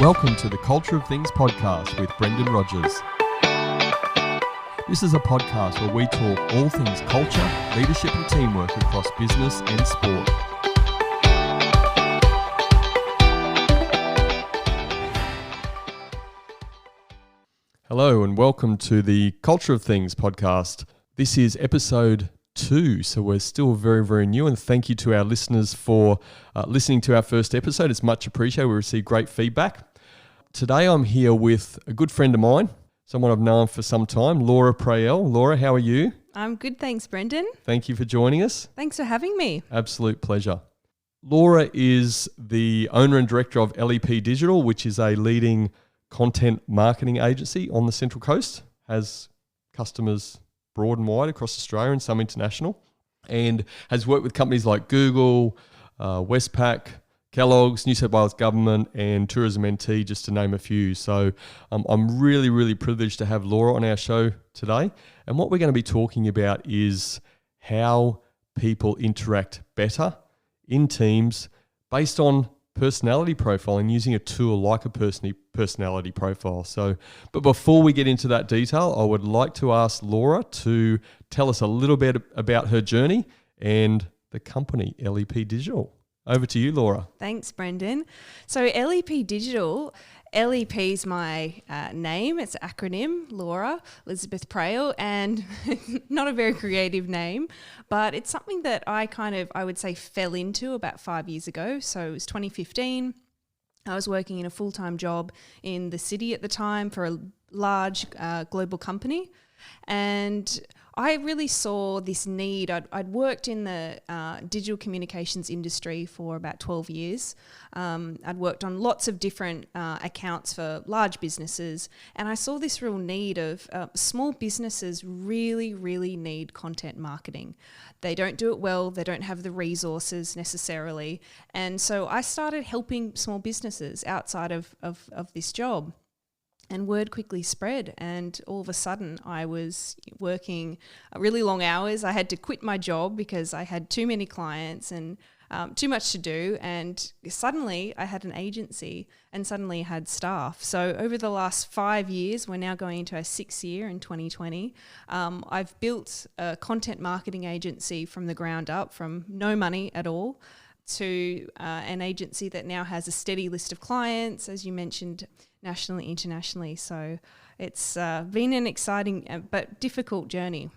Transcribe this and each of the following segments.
Welcome to the Culture of Things podcast with Brendan Rogers. This is a podcast where we talk all things culture, leadership and teamwork across business and sport. Hello and welcome to the Culture of Things podcast. This is episode 2, so we're still very, very new, and thank you to our listeners for listening to our first episode. It's much appreciated. We received great feedback. Today I'm here with a good friend of mine, someone I've known for some time, Laura Prael. Laura, how are you? I'm good, thanks, Brendan. Thank you for joining us. Thanks for having me. Absolute pleasure. Laura is the owner and director of LEP Digital, which is a leading content marketing agency on the Central Coast, has customers broad and wide across Australia and some international, and has worked with companies like Google, Westpac, Kellogg's, New South Wales Government and Tourism NT, just to name a few. So I'm really, really privileged to have Laura on our show today. And what we're going to be talking about is how people interact better in teams based on personality profiling using a tool like a personality profile. But before we get into that detail, I would like to ask Laura to tell us a little bit about her journey and the company LEP Digital. Over to you, Laura. Thanks, Brendan. So LEP Digital, LEP is my name. It's an acronym, Laura Elizabeth Prael, and not a very creative name, but it's something that I would say fell into about 5 years ago. So it was 2015. I was working in a full-time job in the city at the time for a large global company, and I really saw this need. I'd worked in the digital communications industry for about 12 years. I'd worked on lots of different accounts for large businesses, and I saw this real need of small businesses really, really need content marketing. They don't do it well. They don't have the resources necessarily. And so I started helping small businesses outside of this job. And word quickly spread, and all of a sudden I was working really long hours. I had to quit my job because I had too many clients and too much to do, and suddenly I had an agency and suddenly had staff. So over the last 5 years, we're now going into our 6th year in 2020, I've built a content marketing agency from the ground up, from no money at all, to an agency that now has a steady list of clients, as you mentioned, nationally, internationally. So it's been an exciting but difficult journey.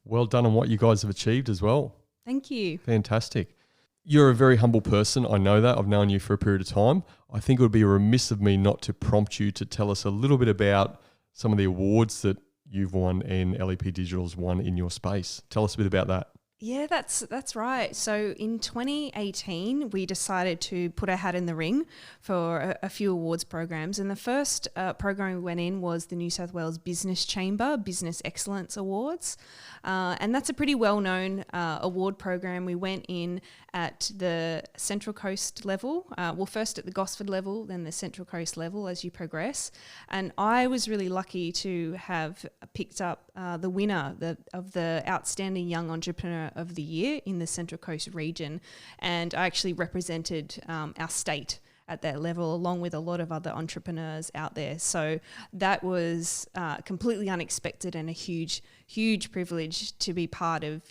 Well done on what you guys have achieved as well. Thank you. Fantastic. You're a very humble person. I know that. I've known you for a period of time. I think it would be remiss of me not to prompt you to tell us a little bit about some of the awards that you've won and LEP Digital's won in your space. Tell us a bit about that. Yeah, that's right. So in 2018, we decided to put our hat in the ring for a few awards programs. And the first program we went in was the New South Wales Business Chamber Business Excellence Awards. And that's a pretty well-known award program. We went in at the Central Coast level, first at the Gosford level, then the Central Coast level as you progress. And I was really lucky to have picked up the winner of the Outstanding Young Entrepreneur of the Year in the Central Coast region. And I actually represented our state at that level, along with a lot of other entrepreneurs out there. So that was completely unexpected and a huge, huge privilege to be part of,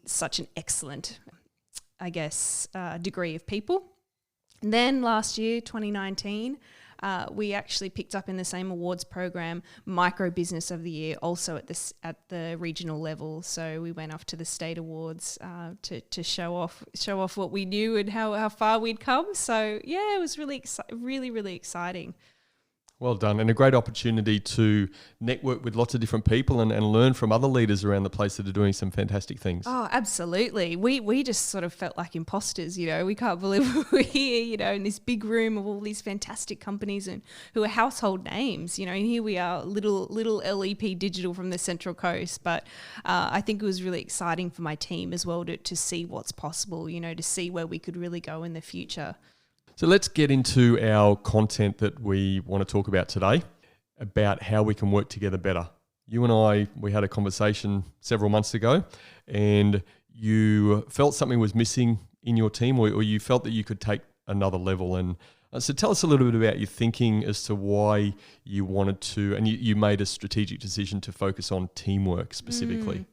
such an excellent, degree of people. And then last year, 2019, we actually picked up in the same awards program Micro Business of the Year, also at the regional level. So we went off to the state awards to show off what we knew and how far we'd come. So yeah, it was really really exciting. Well done, and a great opportunity to network with lots of different people and learn from other leaders around the place that are doing some fantastic things. Oh, absolutely. We just sort of felt like imposters, we can't believe we're here, in this big room of all these fantastic companies and who are household names, and here we are, little LEP Digital from the Central Coast. But I think it was really exciting for my team as well to see what's possible, to see where we could really go in the future. So let's get into our content that we want to talk about today, about how we can work together better. You and I, we had a conversation several months ago, and you felt something was missing in your team, or you felt that you could take another level. And so tell us a little bit about your thinking as to why you wanted to, and you made a strategic decision to focus on teamwork specifically.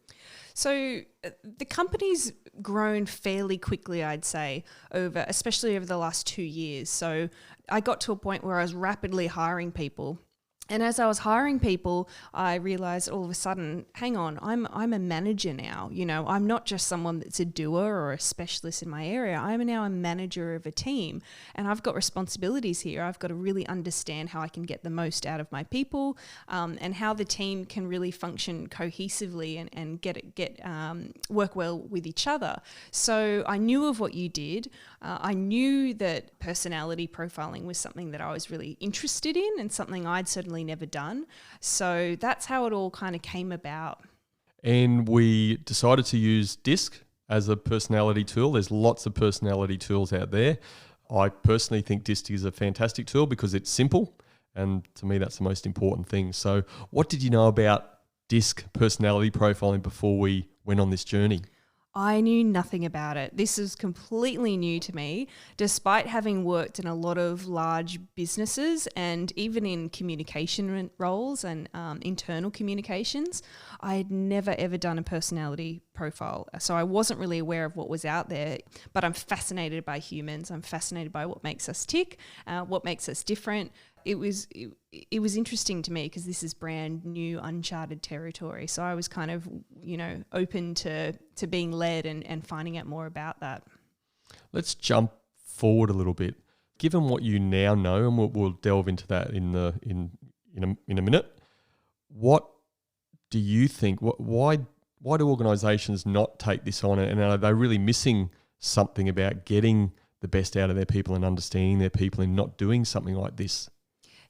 So the company's grown fairly quickly, I'd say, especially over the last 2 years. So I got to a point where I was rapidly hiring people. And as I was hiring people, I realized all of a sudden, hang on, I'm a manager now. You know, I'm not just someone that's a doer or a specialist in my area. I'm now a manager of a team, and I've got responsibilities here. I've got to really understand how I can get the most out of my people, and how the team can really function cohesively and work well with each other. So I knew of what you did. I knew that personality profiling was something that I was really interested in and something I'd certainly never done. So that's how it all kind of came about. And we decided to use DISC as a personality tool. There's lots of personality tools out there. I personally think DISC is a fantastic tool because it's simple, and to me that's the most important thing. So what did you know about DISC personality profiling before we went on this journey? I knew nothing about it. This is completely new to me, despite having worked in a lot of large businesses and even in communication roles and internal communications. I had never, ever done a personality profile. So I wasn't really aware of what was out there, but I'm fascinated by humans. I'm fascinated by what makes us tick, what makes us different. It was interesting to me because this is brand new, uncharted territory. So I was kind of, open to being led and finding out more about that. Let's jump forward a little bit. Given what you now know, and we'll delve into that in a minute. What do you think? Why do organisations not take this on? And are they really missing something about getting the best out of their people and understanding their people and not doing something like this?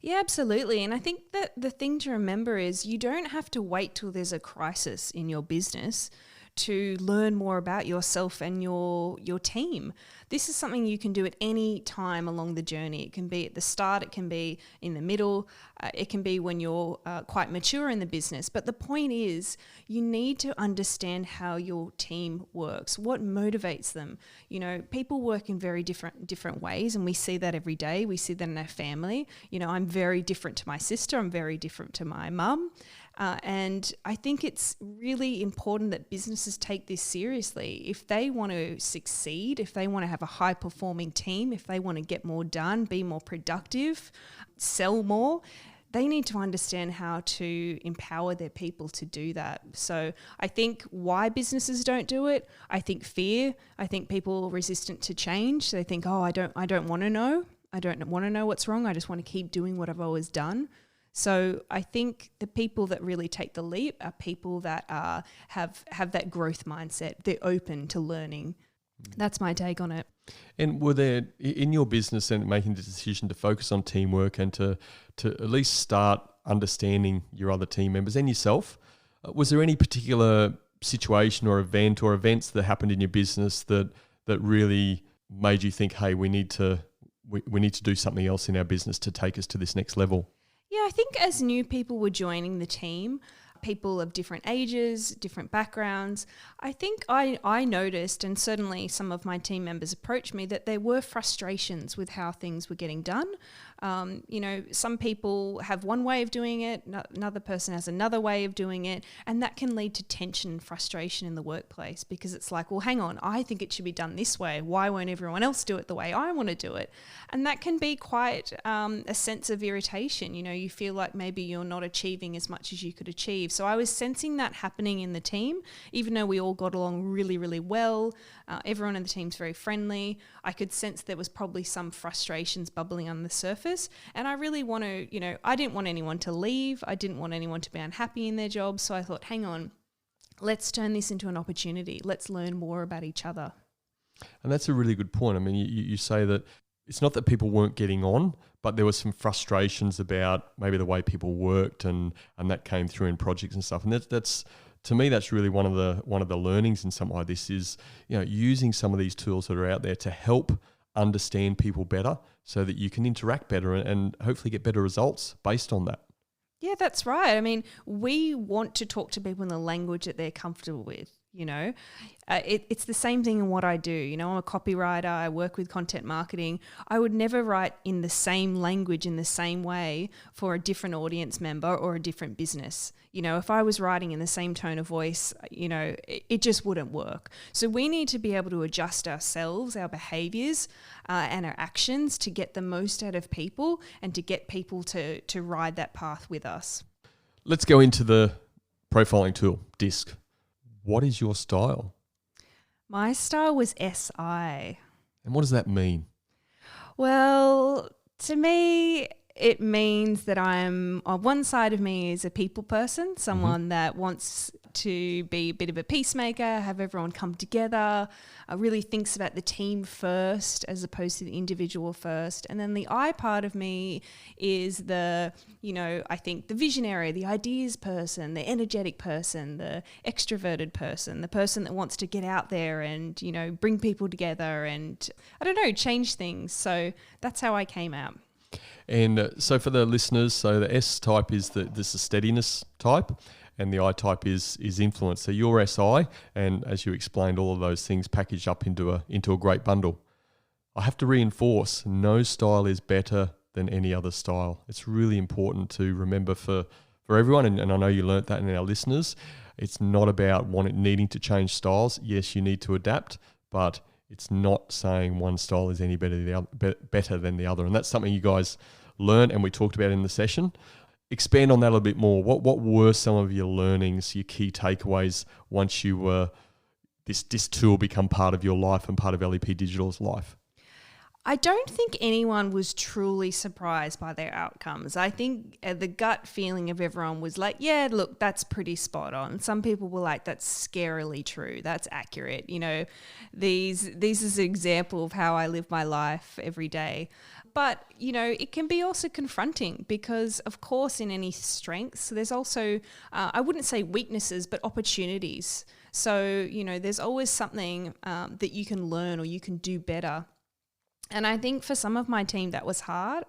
Yeah, absolutely. And I think that the thing to remember is you don't have to wait till there's a crisis in your business to learn more about yourself and your team. This is something you can do at any time along the journey. It can be at the start, it can be in the middle, it can be when you're quite mature in the business. But the point is, you need to understand how your team works, what motivates them. People work in very different ways, and we see that every day. We see that in our family. I'm very different to my sister. I'm very different to my mum. And I think it's really important that businesses take this seriously. If they want to succeed, if they want to have a high-performing team, if they want to get more done, be more productive, sell more, they need to understand how to empower their people to do that. So I think why businesses don't do it, I think fear. I think people are resistant to change. They think, I don't want to know. I don't want to know what's wrong. I just want to keep doing what I've always done. So I think the people that really take the leap are people that have that growth mindset. They're open to learning. That's my take on it. And were there, in your business and making the decision to focus on teamwork and to at least start understanding your other team members and yourself, was there any particular situation or event or events that happened in your business that really made you think, hey, we need to do something else in our business to take us to this next level? Yeah, I think as new people were joining the team, people of different ages, different backgrounds, I think I noticed, and certainly some of my team members approached me, that there were frustrations with how things were getting done. Some people have one way of doing it, another person has another way of doing it, and that can lead to tension and frustration in the workplace because it's like, well, hang on, I think it should be done this way. Why won't everyone else do it the way I want to do it? And that can be quite a sense of irritation. You feel like maybe you're not achieving as much as you could achieve. So I was sensing that happening in the team, even though we all got along really, really well. Everyone in the team's very friendly. I could sense there was probably some frustrations bubbling on the surface. And I really want to, I didn't want anyone to leave. I didn't want anyone to be unhappy in their job. So I thought, hang on, let's turn this into an opportunity. Let's learn more about each other. And that's a really good point. I mean, you say that it's not that people weren't getting on, but there were some frustrations about maybe the way people worked, and that came through in projects and stuff. And that's to me, that's really one of the learnings in something like this is, using some of these tools that are out there to help understand people better so that you can interact better and hopefully get better results based on that. Yeah, that's right. I mean, we want to talk to people in the language that they're comfortable with. It's the same thing in what I do. I'm a copywriter. I work with content marketing. I would never write in the same language in the same way for a different audience member or a different business. If I was writing in the same tone of voice, it just wouldn't work. So we need to be able to adjust ourselves, our behaviors and our actions to get the most out of people and to get people to ride that path with us. Let's go into the profiling tool, DISC. What is your style? My style was SI. And what does that mean? Well, to me, it means that I'm, on one side of me is a people person, someone that wants to be a bit of a peacemaker, have everyone come together, really thinks about the team first as opposed to the individual first. And then the I part of me is the, I think the visionary, the ideas person, the energetic person, the extroverted person, the person that wants to get out there and, bring people together and, change things. So that's how I came out. And so for the listeners, so the S type is the steadiness type, and the I type is influence. So you're SI, and as you explained, all of those things packaged up into a great bundle. I have to reinforce, no style is better than any other style. It's really important to remember for everyone, and I know you learnt that in our listeners. It's not about needing to change styles. Yes, you need to adapt, but it's not saying one style is any better than the other. And that's something you guys learned and we talked about in the session. Expand on that a little bit more. What were some of your learnings, your key takeaways once you were this tool become part of your life and part of LEP Digital's life? I don't think anyone was truly surprised by their outcomes. I think the gut feeling of everyone was like, yeah, look, that's pretty spot on. Some people were like, that's scarily true. That's accurate. This is an example of how I live my life every day. But, it can be also confronting because, of course, in any strengths, there's also, I wouldn't say weaknesses, but opportunities. So, there's always something that you can learn or you can do better. And I think for some of my team that was hard.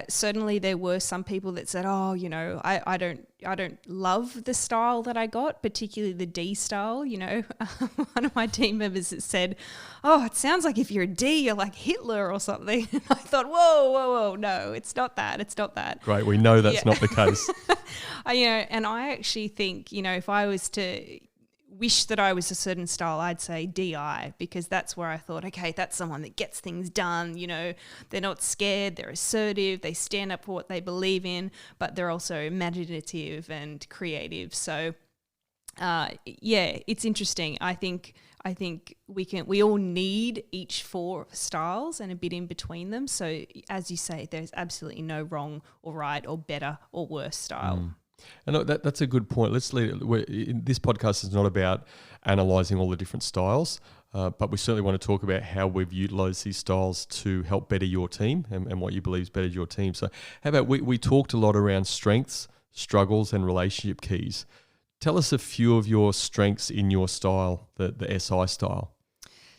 Certainly there were some people that said, I don't love the style that I got, particularly the D style. One of my team members said, oh, it sounds like if you're a D, you're like Hitler or something. And I thought, whoa, no, it's not that. Great, we know that's not the case. And I actually think, if I was to wish that I was a certain style, I'd say DI, because that's where I thought, okay, that's someone that gets things done. They're not scared, they're assertive, they stand up for what they believe in, but they're also imaginative and creative. So it's interesting. I think we all need each four styles and a bit in between them. So as you say, there's absolutely no wrong or right or better or worse style. And that's a good point. Let's leave it. This podcast is not about analysing all the different styles, but we certainly want to talk about how we've utilised these styles to help better your team and what you believe is better your team. So how about we talked a lot around strengths, struggles and relationship keys. Tell us a few of your strengths in your style, the SI style.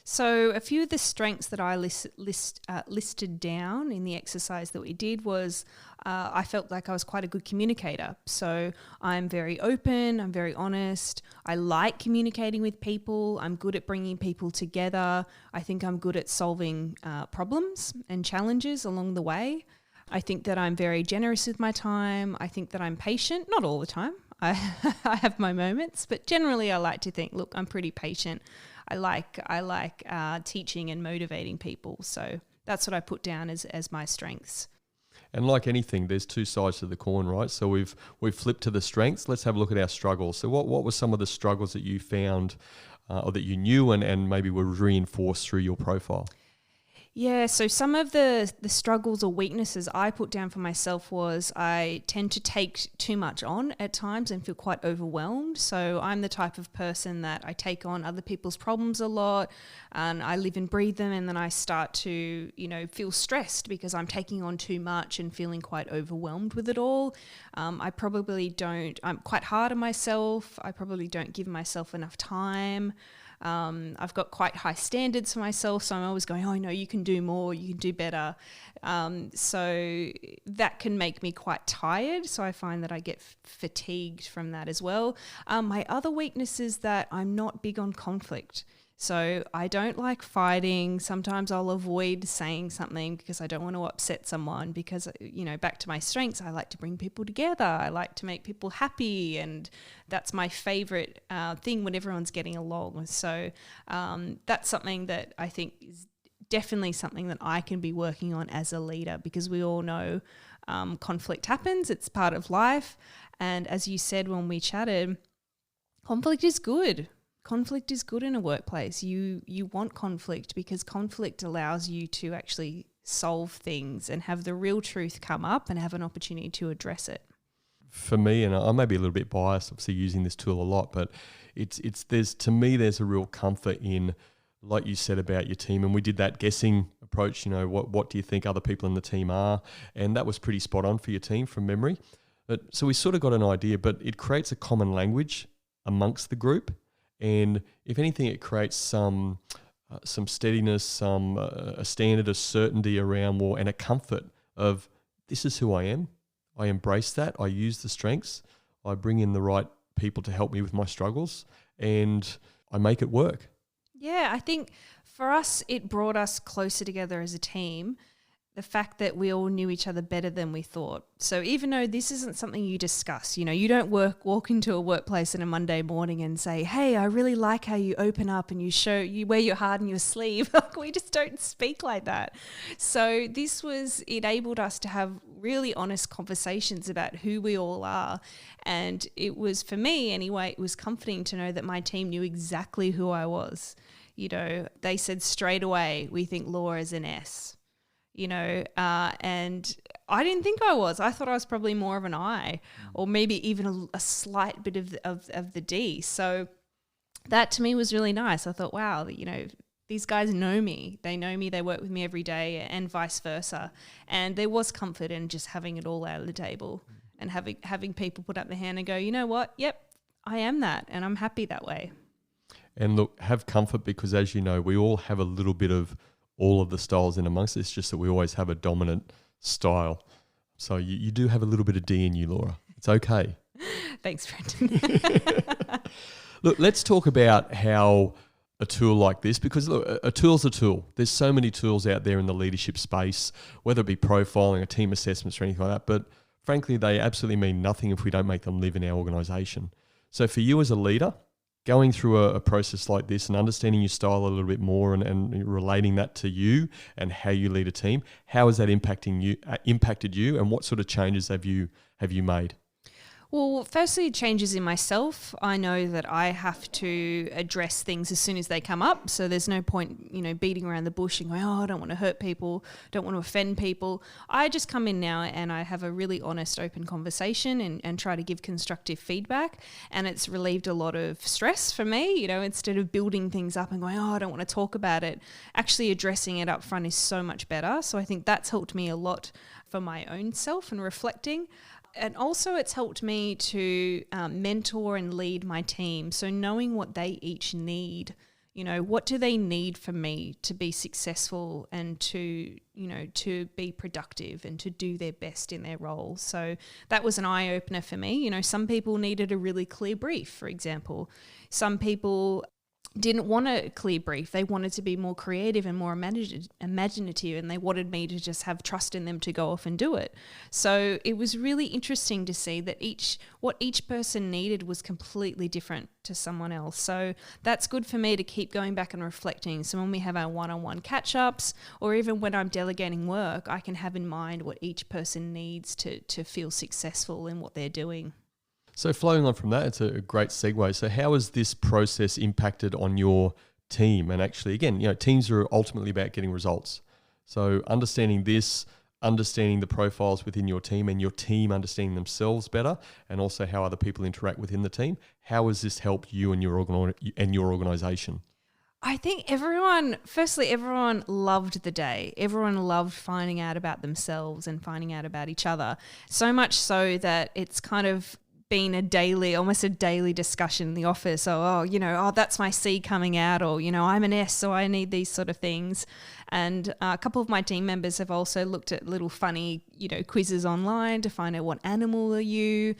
So a few of the strengths that I listed down in the exercise that we did was I felt like I was quite a good communicator. So I'm very open, I'm very honest, I like communicating with people, I'm good at bringing people together, I think I'm good at solving problems and challenges along the way. I think that I'm very generous with my time, I think that I'm patient, not all the time, I have my moments, but generally I like to think, look, I'm pretty patient. I like teaching and motivating people. So that's what I put down as my strengths. And like anything, there's two sides to the coin, right? So we've flipped to the strengths. Let's have a look at our struggles. So what were some of the struggles that you found or that you knew and maybe were reinforced through your profile? Yeah, so some of the struggles or weaknesses I put down for myself was I tend to take too much on at times and feel quite overwhelmed. So I'm the type of person that I take on other people's problems a lot and I live and breathe them, and then I start to, feel stressed because I'm taking on too much and feeling quite overwhelmed with it all. I'm quite hard on myself. I probably don't give myself enough time. I've got quite high standards for myself, so I'm always going, oh no, you can do more, you can do better. So that can make me quite tired. So I find that I get fatigued from that as well. My other weakness is that I'm not big on conflict. So I don't like fighting. Sometimes I'll avoid saying something because I don't want to upset someone because, back to my strengths, I like to bring people together. I like to make people happy, and that's my favourite thing when everyone's getting along. So that's something that I think is definitely something that I can be working on as a leader, because we all know conflict happens. It's part of life. And as you said when we chatted, conflict is good. Conflict is good in a workplace. You want conflict because conflict allows you to actually solve things and have the real truth come up and have an opportunity to address it. For me, and I may be a little bit biased, obviously using this tool a lot, but there's a real comfort in, like you said about your team, and we did that guessing approach, what do you think other people in the team are? And that was pretty spot on for your team from memory. So we sort of got an idea, but it creates a common language amongst the group. And if anything, it creates some steadiness, a standard of certainty around war, and a comfort of, this is who I am. I embrace that. I use the strengths. I bring in the right people to help me with my struggles, and I make it work. Yeah, I think for us, it brought us closer together as a team. The fact that we all knew each other better than we thought. So even though this isn't something you discuss, you don't walk into a workplace on a Monday morning and say, hey, I really like how you open up and you wear your heart on your sleeve. We just don't speak like that. So it enabled us to have really honest conversations about who we all are. And it was, for me anyway, it was comforting to know that my team knew exactly who I was. They said straight away, we think Laura's an S. And I didn't think I was. I thought I was probably more of an I, or maybe even a slight bit of the D. So that to me was really nice. I thought, wow, these guys know me. They know me. They work with me every day, and vice versa. And there was comfort in just having it all out of the table and having people put up their hand and go, you know what? Yep, I am that, and I'm happy that way. And look, have comfort, because as you know, we all have a little bit of all of the styles in amongst. It's just that we always have a dominant style. So you do have a little bit of D in you, Laura. It's okay. Thanks, Brendan. Look, let's talk about how a tool like this, because look, a tool's a tool. There's so many tools out there in the leadership space, whether it be profiling or team assessments or anything like that. But frankly, they absolutely mean nothing if we don't make them live in our organisation. So for you as a leader, going through a process like this and understanding your style a little bit more and relating that to you and how you lead a team, how has that impacted you, and what sort of changes have you made? Well, firstly, changes in myself. I know that I have to address things as soon as they come up. So there's no point, beating around the bush and going, oh, I don't want to hurt people, don't want to offend people. I just come in now and I have a really honest, open conversation and try to give constructive feedback. And it's relieved a lot of stress for me, instead of building things up and going, oh, I don't want to talk about it. Actually addressing it up front is so much better. So I think that's helped me a lot for my own self and reflecting. And also it's helped me to mentor and lead my team. So knowing what they each need, what do they need from me to be successful and to be productive and to do their best in their role. So that was an eye-opener for me. Some people needed a really clear brief, for example. Some people didn't want a clear brief. They wanted to be more creative and more imaginative, and they wanted me to just have trust in them to go off and do it. So it was really interesting to see that what each person needed was completely different to someone else. So that's good for me to keep going back and reflecting. So when we have our one-on-one catch-ups, or even when I'm delegating work, I can have in mind what each person needs to feel successful in what they're doing. So flowing on from that, it's a great segue. So how has this process impacted on your team? And actually, again, teams are ultimately about getting results. So understanding the profiles within your team and your team understanding themselves better, and also how other people interact within the team. How has this helped you and your organisation? I think everyone loved the day. Everyone loved finding out about themselves and finding out about each other. So much so that it's kind of been almost a daily discussion in the office. That's my C coming out, or, I'm an S, so I need these sort of things. And a couple of my team members have also looked at little funny, quizzes online to find out what animal are you.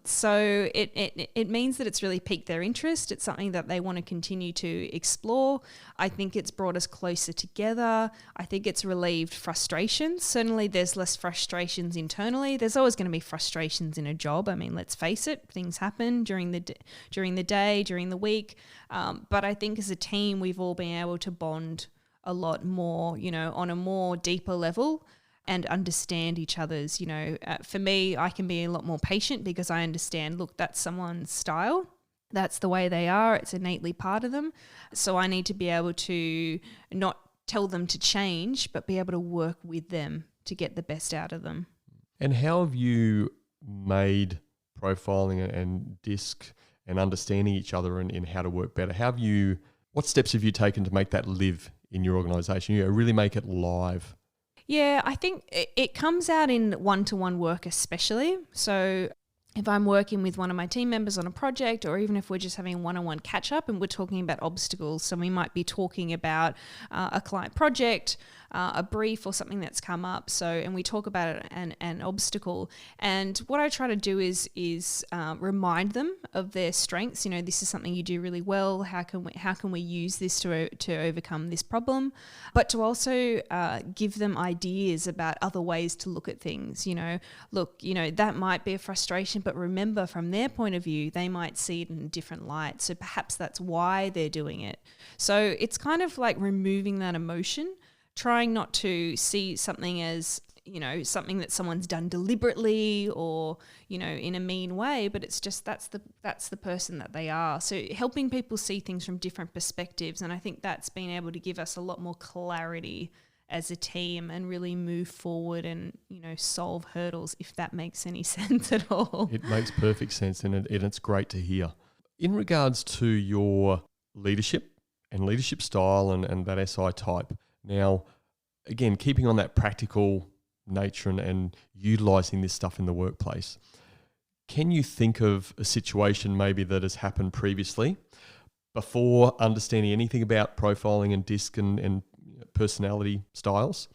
So it means that it's really piqued their interest. It's something that they want to continue to explore. I think it's brought us closer together. I think it's relieved frustrations. Certainly there's less frustrations internally. There's always going to be frustrations in a job. I mean, let's face it, things happen during the day, during the week. But I think as a team, we've all been able to bond a lot more, on a more deeper level and understand each other's, for me, I can be a lot more patient because I understand, look, that's someone's style. That's the way they are. It's innately part of them. So I need to be able to not tell them to change, but be able to work with them to get the best out of them. And how have you made profiling and DISC and understanding each other and how to work better? What steps have you taken to make that live in your organisation? Really make it live? Yeah, I think it comes out in one-to-one work especially. So if I'm working with one of my team members on a project, or even if we're just having one-on-one catch-up and we're talking about obstacles, so we might be talking about a client project, a brief or something that's come up. And we talk about an obstacle. And what I try to do is remind them of their strengths. This is something you do really well. How can we use this to overcome this problem? But to also give them ideas about other ways to look at things. Look, that might be a frustration, but remember, from their point of view, they might see it in a different light. So perhaps that's why they're doing it. So it's kind of like removing that emotion, trying not to see something as, something that someone's done deliberately or, in a mean way, but it's just that's the person that they are. So helping people see things from different perspectives. And I think that's been able to give us a lot more clarity as a team and really move forward and, solve hurdles, if that makes any sense at all. It makes perfect sense, and it's great to hear. In regards to your leadership and leadership style and that SI type, now, again, keeping on that practical nature and utilising this stuff in the workplace, can you think of a situation maybe that has happened previously before understanding anything about profiling and DISC and personality styles,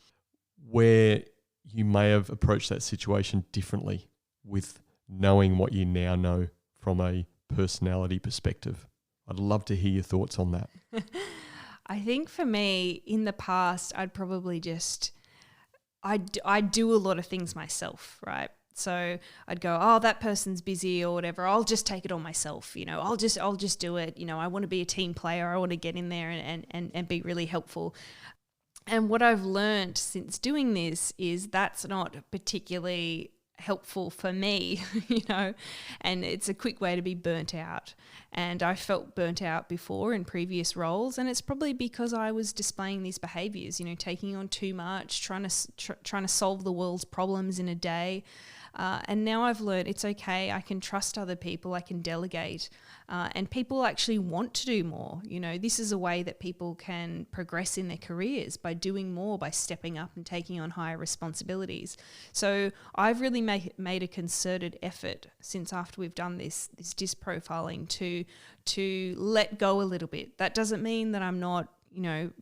where you may have approached that situation differently with knowing what you now know from a personality perspective? I'd love to hear your thoughts on that. I think for me, in the past, I'd probably I do a lot of things myself, right? So I'd go, oh, that person's busy or whatever. I'll just take it on myself. I'll just do it. I want to be a team player. I want to get in there and be really helpful. And what I've learned since doing this is that's not particularly helpful for me, and it's a quick way to be burnt out. And I felt burnt out before in previous roles, and it's probably because I was displaying these behaviors, taking on too much, trying to solve the world's problems in a day. And now I've learned it's okay. I can trust other people. I can delegate. And people actually want to do more. This is a way that people can progress in their careers, by doing more, by stepping up and taking on higher responsibilities. So I've really made a concerted effort since after we've done this DISC profiling to let go a little bit. That doesn't mean that I'm not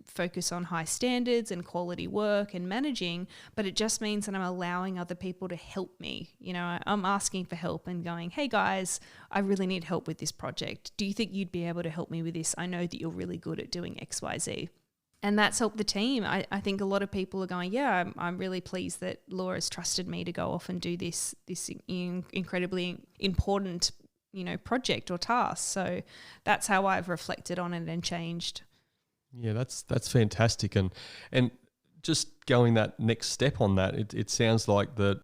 focus on high standards and quality work and managing, but it just means that I'm allowing other people to help me. I'm asking for help and going, hey guys, I really need help with this project. Do you think you'd be able to help me with this? I know that you're really good at doing X, Y, Z. And that's helped the team. I think a lot of people are going, yeah, I'm really pleased that Laura's trusted me to go off and do this incredibly important, project or task. So that's how I've reflected on it and changed. Yeah, that's fantastic. And just going that next step on that, it sounds like that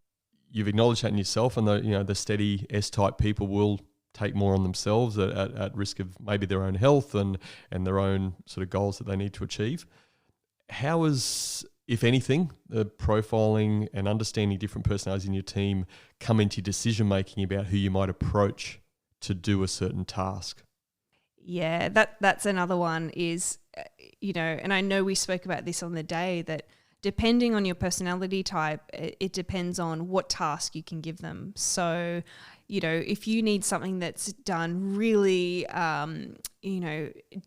you've acknowledged that in yourself, and the steady S-type people will take more on themselves at risk of maybe their own health and their own sort of goals that they need to achieve. How is, if anything, the profiling and understanding different personalities in your team come into decision-making about who you might approach to do a certain task? Yeah, that's another one is, and I know we spoke about this on the day, that depending on your personality type, it depends on what task you can give them. So, if you need something that's done really,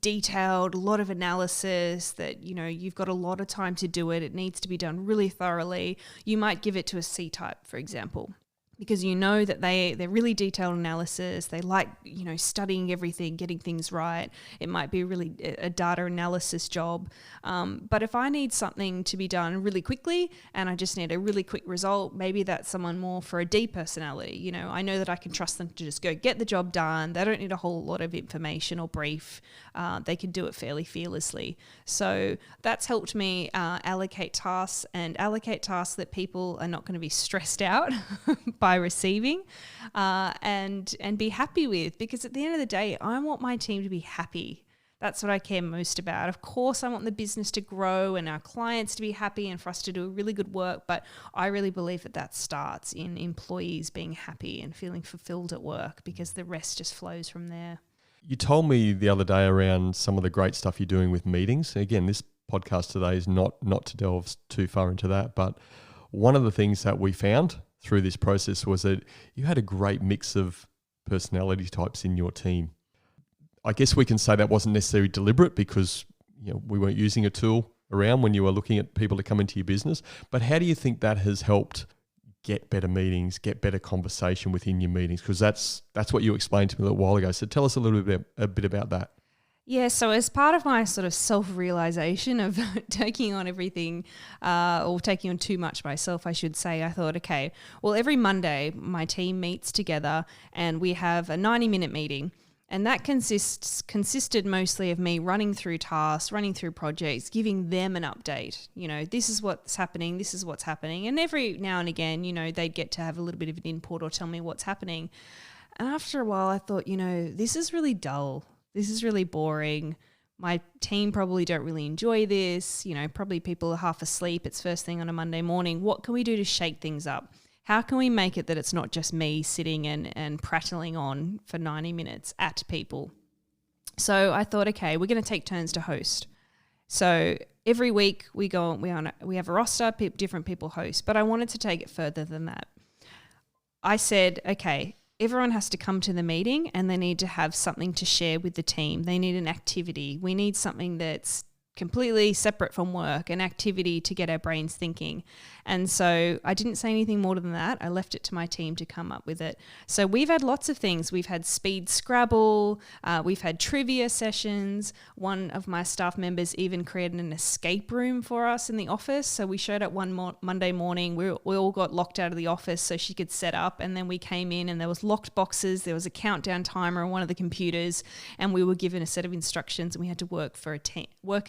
detailed, a lot of analysis, that, you've got a lot of time to do it, it needs to be done really thoroughly, you might give it to a C-type, for example. Because that they're really detailed analysis. They like, studying everything, getting things right. It might be really a data analysis job. But if I need something to be done really quickly and I just need a really quick result, maybe that's someone more for a D personality. I know that I can trust them to just go get the job done. They don't need a whole lot of information or brief. They can do it fairly fearlessly. So that's helped me allocate tasks that people are not going to be stressed out by receiving, and be happy with, because at the end of the day, I want my team to be happy. That's what I care most about. Of course, I want the business to grow and our clients to be happy and for us to do really good work, but I really believe that starts in employees being happy and feeling fulfilled at work, because the rest just flows from there. You told me the other day around some of the great stuff you're doing with meetings. Again, this podcast today is not to delve too far into that, but one of the things that we found through this process was that you had a great mix of personality types in your team. I guess we can say that wasn't necessarily deliberate, because we weren't using a tool around when you were looking at people to come into your business. But how do you think that has helped get better meetings, get better conversation within your meetings? Because that's what you explained to me a little while ago. So tell us a bit about that. Yeah, so as part of my sort of self-realization of taking on everything, or taking on too much myself, I should say, I thought, okay, well, every Monday my team meets together and we have a 90-minute meeting. And that consisted mostly of me running through tasks, running through projects, giving them an update. This is what's happening, this is what's happening. And every now and again, they'd get to have a little bit of an input or tell me what's happening. And after a while, I thought, this is really dull. This is really boring. My team probably don't really enjoy this. Probably people are half asleep. It's first thing on a Monday morning. What can we do to shake things up? How can we make it that it's not just me sitting and prattling on for 90 minutes at people? So I thought, okay, we're going to take turns to host. So every week we have a roster, different people host, but I wanted to take it further than that. I said, okay, everyone has to come to the meeting and they need to have something to share with the team. They need an activity. We need something that's completely separate from work, an activity to get our brains thinking. And so I didn't say anything more than that. I left it to my team to come up with it. So we've had lots of things. We've had speed Scrabble. We've had trivia sessions. One of my staff members even created an escape room for us in the office. So we showed up one Monday morning. We all got locked out of the office so she could set up. And then we came in and there was locked boxes. There was a countdown timer on one of the computers. And we were given a set of instructions and we had to work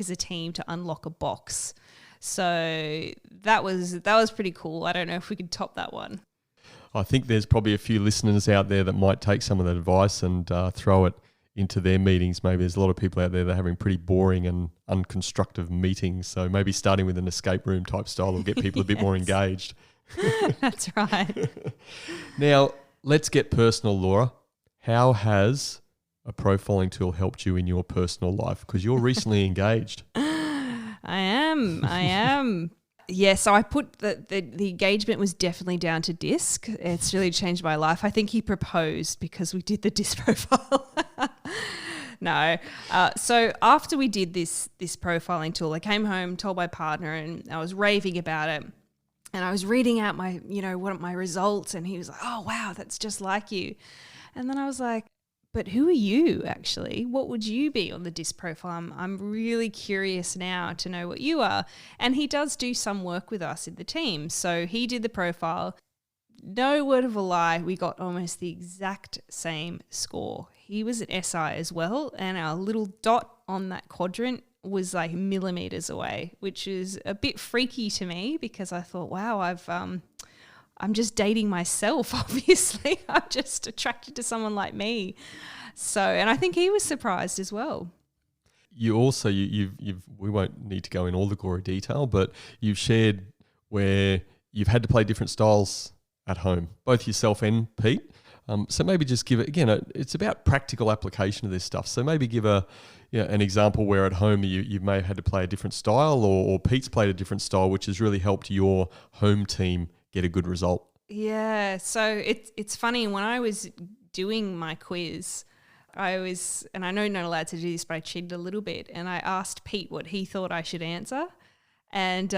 as a team to unlock a box. So that was pretty cool. I don't know if we could top that one. I think there's probably a few listeners out there that might take some of that advice and throw it into their meetings. Maybe there's a lot of people out there that are having pretty boring and unconstructive meetings. So maybe starting with an escape room type style will get people a bit more engaged. That's right. Now, let's get personal, Laura. How has a profiling tool helped you in your personal life? Because you're recently engaged. I am. Yeah, so I put the engagement was definitely down to DISC. It's really changed my life. I think he proposed because we did the DISC profile. No. So after we did this profiling tool, I came home, told my partner, and I was raving about it. And I was reading out my results, and he was like, "Oh, wow, that's just like you." And then I was like, but who are you actually? What would you be on the DISC profile? I'm really curious now to know what you are. And he does do some work with us in the team. So he did the profile. No word of a lie, we got almost the exact same score. He was an SI as well, and our little dot on that quadrant was like millimeters away, which is a bit freaky to me because I thought, wow, I'm just dating myself, obviously. I'm just attracted to someone like me. So, and I think he was surprised as well. You also, we won't need to go in all the gory detail, but you've shared where you've had to play different styles at home, both yourself and Pete. So maybe just give it, again, it's about practical application of this stuff. So maybe give a Yeah, an example where at home you may have had to play a different style, or Pete's played a different style, which has really helped your home team get a good result. Yeah, so it's funny, when I was doing my quiz, and I know you're not allowed to do this, but I cheated a little bit, and I asked Pete what he thought I should answer. And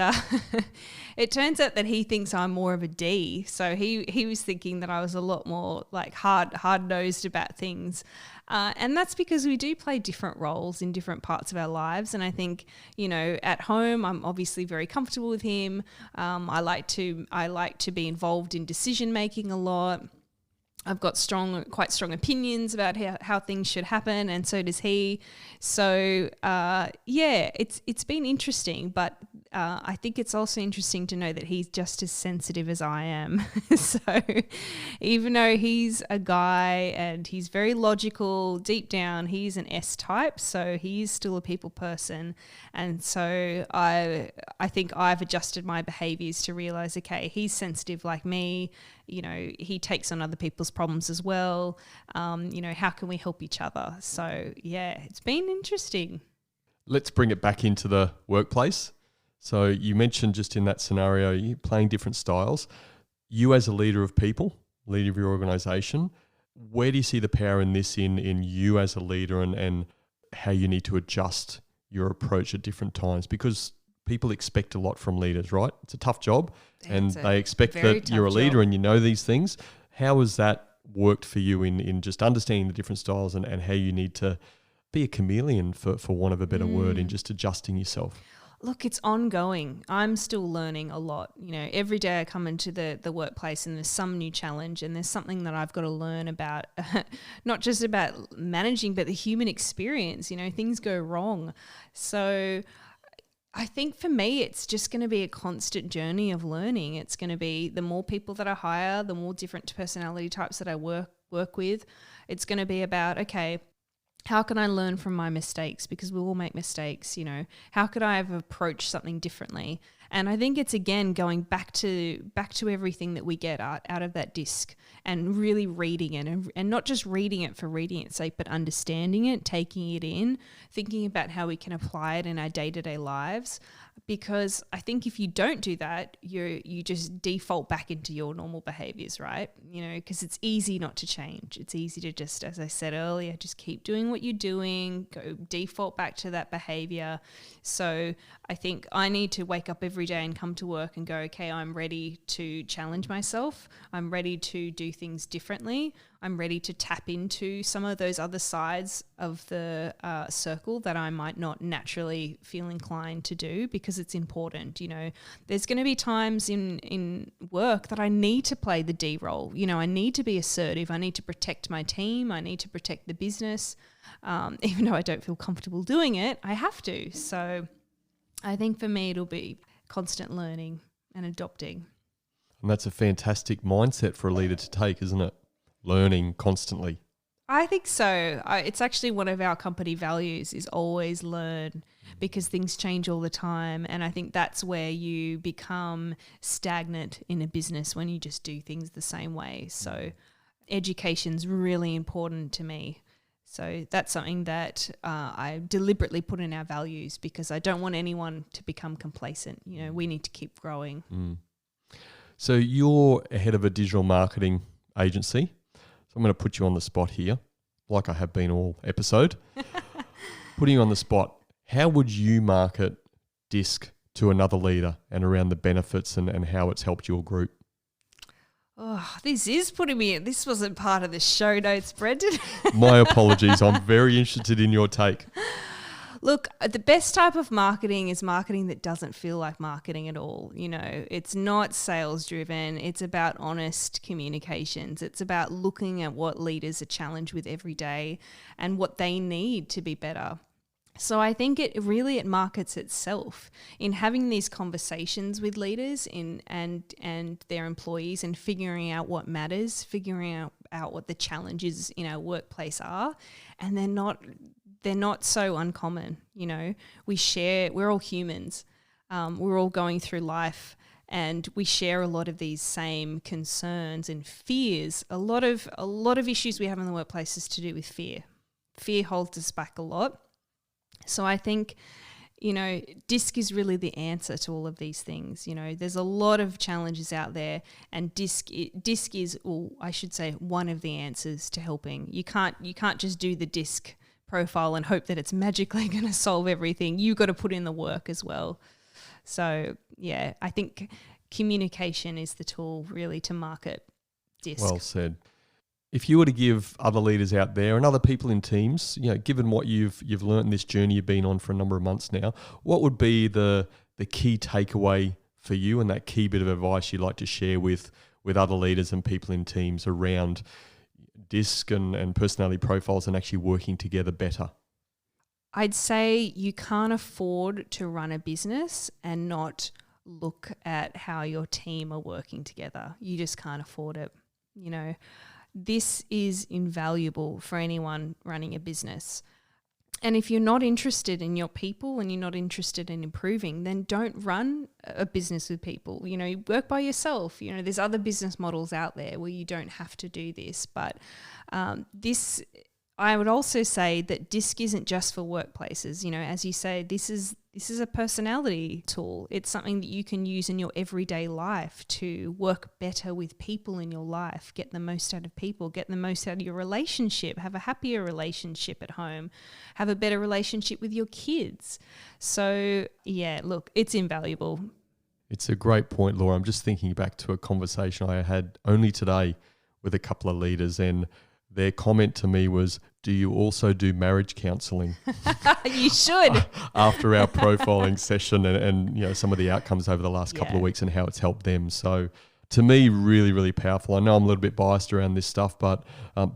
it turns out that he thinks I'm more of a D. So he was thinking that I was a lot more like hard-nosed about things. And that's because we do play different roles in different parts of our lives. And I think, at home, I'm obviously very comfortable with him. I like to be involved in decision-making a lot. I've got quite strong opinions about how things should happen, and so does he. So it's been interesting, but I think it's also interesting to know that he's just as sensitive as I am. So even though he's a guy and he's very logical, deep down he's an S type, so he's still a people person. And so I think I've adjusted my behaviours to realise, okay, he's sensitive like me. He takes on other people's problems as well. How can we help each other? So, yeah, it's been interesting. Let's bring it back into the workplace. So you mentioned just in that scenario, you playing different styles. You as a leader of people, leader of your organisation, where do you see the power in this in you as a leader and how you need to adjust your approach at different times? Because people expect a lot from leaders, right? It's a tough job, and they expect that you're a leader and you know these things. How has that worked for you in just understanding the different styles and how you need to be a chameleon, for want of a better word, in just adjusting yourself? Look, it's ongoing. I'm still learning a lot. Every day I come into the workplace and there's some new challenge, and there's something that I've got to learn about, not just about managing, but the human experience. Things go wrong. So I think for me, it's just going to be a constant journey of learning. It's going to be the more people that I hire, the more different personality types that I work with. It's going to be about, okay, how can I learn from my mistakes? Because we all make mistakes, How could I have approached something differently? And I think it's, again, going back to everything that we get out of that disc, and really reading it, and not just reading it for reading its sake, but understanding it, taking it in, thinking about how we can apply it in our day-to-day lives. Because I think if you don't do that, you just default back into your normal behaviors, right? Because it's easy not to change. It's easy to just, as I said earlier, just keep doing what you're doing, go default back to that behavior. So I think I need to wake up every day and come to work and go, okay, I'm ready to challenge myself. I'm ready to do things differently. I'm ready to tap into some of those other sides of the circle that I might not naturally feel inclined to do, because it's important. There's going to be times in work that I need to play the D role. I need to be assertive. I need to protect my team. I need to protect the business. Even though I don't feel comfortable doing it, I have to. So I think for me, it'll be constant learning and adopting. And that's a fantastic mindset for a leader to take, isn't it? Learning constantly. I think so. It's actually one of our company values, is always learn, because things change all the time. And I think that's where you become stagnant in a business, when you just do things the same way. So education's really important to me. So that's something that I deliberately put in our values, because I don't want anyone to become complacent. We need to keep growing. So you're head of a digital marketing agency. So I'm going to put you on the spot here, like I have been all episode. Putting you on the spot, how would you market DISC to another leader, and around the benefits and how it's helped your group? Oh, this is putting me in. This wasn't part of the show notes, Brendan. My apologies. I'm very interested in your take. Look, the best type of marketing is marketing that doesn't feel like marketing at all. It's not sales driven. It's about honest communications. It's about looking at what leaders are challenged with every day and what they need to be better. So I think it markets itself in having these conversations with leaders and their employees, and figuring out what matters, figuring out what the challenges in our workplace are, and they're not so uncommon. We're all humans. We're all going through life, and we share a lot of these same concerns and fears. A lot of issues we have in the workplace is to do with fear. Fear holds us back a lot. So I think, DISC is really the answer to all of these things. There's a lot of challenges out there, and DISC is, or I should say, one of the answers to helping. You can't just do the DISC profile and hope that it's magically going to solve everything. You've got to put in the work as well. So yeah, I think communication is the tool really to market DISC. Well said. If you were to give other leaders out there and other people in teams, given what you've learned in this journey you've been on for a number of months now, what would be the key takeaway for you and that key bit of advice you'd like to share with other leaders and people in teams around DISC and personality profiles and actually working together better? I'd say you can't afford to run a business and not look at how your team are working together. You just can't afford it. This is invaluable for anyone running a business. And if you're not interested in your people and you're not interested in improving, then don't run a business with people. You work by yourself. There's other business models out there where you don't have to do this. But I would also say that DISC isn't just for workplaces. As you say, this is a personality tool. It's something that you can use in your everyday life to work better with people in your life, get the most out of people, get the most out of your relationship, have a happier relationship at home, have a better relationship with your kids. So yeah, look, it's invaluable. It's a great point, Laura. I'm just thinking back to a conversation I had only today with a couple of leaders, and their comment to me was, do you also do marriage counselling? You should. After our profiling session and some of the outcomes over the last couple of weeks and how it's helped them. So to me, really, really powerful. I know I'm a little bit biased around this stuff, but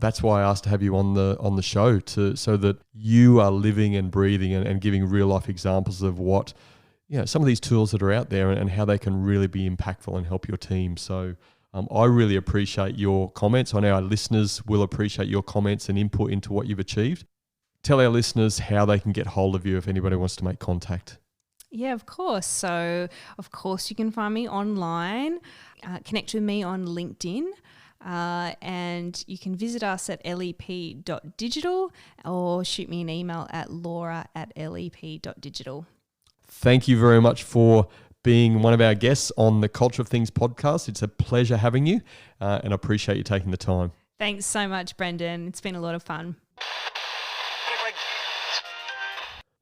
that's why I asked to have you on the show so that you are living and breathing and giving real life examples of what some of these tools that are out there and how they can really be impactful and help your team. So I really appreciate your comments. I know our listeners will appreciate your comments and input into what you've achieved. Tell our listeners how they can get hold of you if anybody wants to make contact. Yeah, of course. So, of course, you can find me online, connect with me on LinkedIn, and you can visit us at lep.digital or shoot me an email at laura@lep.digital. Thank you very much for being one of our guests on the Culture of Things podcast. It's a pleasure having you, and I appreciate you taking the time. Thanks so much, Brendan. It's been a lot of fun.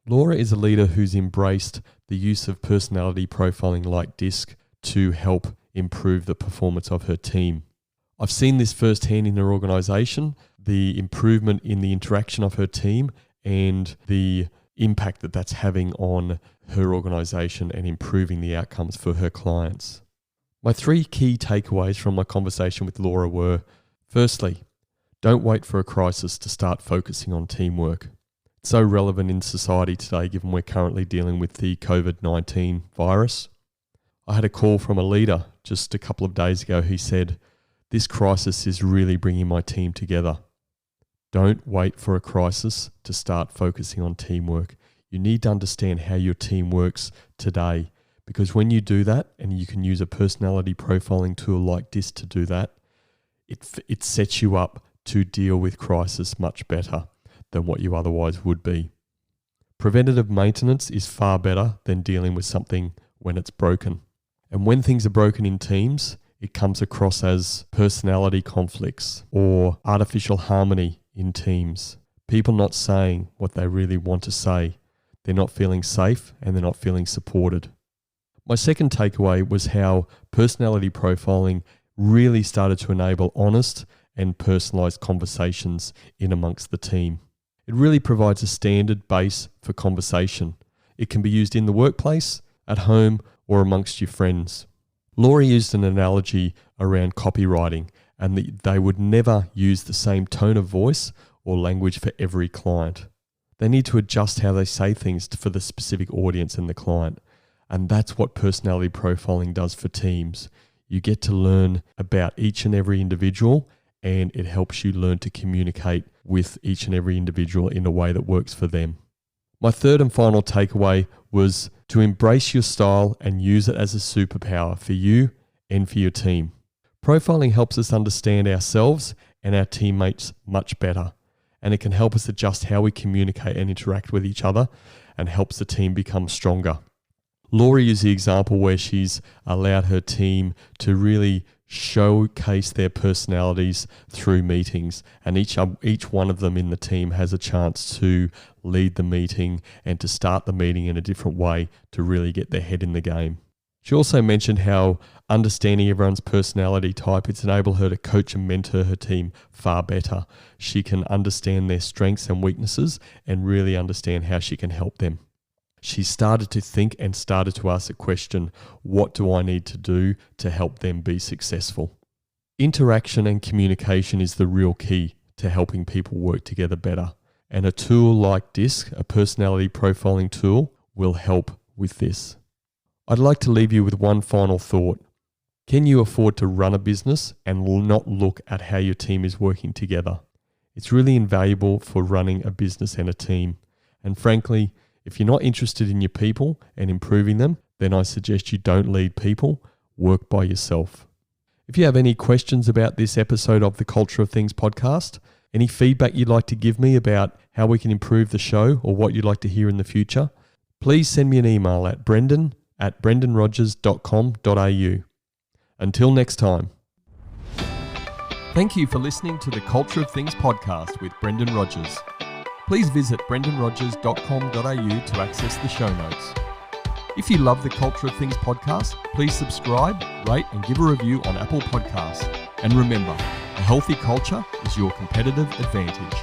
Laura is a leader who's embraced the use of personality profiling like DISC to help improve the performance of her team. I've seen this firsthand in her organisation, the improvement in the interaction of her team and the impact that that's having on her organisation and improving the outcomes for her clients. My 3 key takeaways from my conversation with Laura were, firstly, don't wait for a crisis to start focusing on teamwork. It's so relevant in society today given we're currently dealing with the COVID-19 virus. I had a call from a leader just a couple of days ago who said, this crisis is really bringing my team together. Don't wait for a crisis to start focusing on teamwork. You need to understand how your team works today, because when you do that, and you can use a personality profiling tool like this to do that, it sets you up to deal with crisis much better than what you otherwise would be. Preventative maintenance is far better than dealing with something when it's broken. And when things are broken in teams, it comes across as personality conflicts or artificial harmony in teams. People not saying what they really want to say. They're not feeling safe and they're not feeling supported. My second takeaway was how personality profiling really started to enable honest and personalised conversations in amongst the team. It really provides a standard base for conversation. It can be used in the workplace, at home, or amongst your friends. Laura used an analogy around copywriting and that they would never use the same tone of voice or language for every client. They need to adjust how they say things for the specific audience and the client. And that's what personality profiling does for teams. You get to learn about each and every individual, and it helps you learn to communicate with each and every individual in a way that works for them. My third and final takeaway was to embrace your style and use it as a superpower for you and for your team. Profiling helps us understand ourselves and our teammates much better, and it can help us adjust how we communicate and interact with each other and helps the team become stronger. Laura is the example where she's allowed her team to really showcase their personalities through meetings, and each one of them in the team has a chance to lead the meeting and to start the meeting in a different way to really get their head in the game. She also mentioned how understanding everyone's personality type, it's enabled her to coach and mentor her team far better. She can understand their strengths and weaknesses and really understand how she can help them. She started to think and started to ask the question, what do I need to do to help them be successful? Interaction and communication is the real key to helping people work together better. And a tool like DISC, a personality profiling tool, will help with this. I'd like to leave you with one final thought. Can you afford to run a business and not look at how your team is working together? It's really invaluable for running a business and a team. And frankly, if you're not interested in your people and improving them, then I suggest you don't lead people, work by yourself. If you have any questions about this episode of the Culture of Things podcast, any feedback you'd like to give me about how we can improve the show or what you'd like to hear in the future, please send me an email at brendanrogers.com.au. Until next time. Thank you for listening to the Culture of Things podcast with Brendan Rogers. Please visit brendanrogers.com.au to access the show notes. If you love the Culture of Things podcast, please subscribe, rate and give a review on Apple Podcasts. And remember, a healthy culture is your competitive advantage.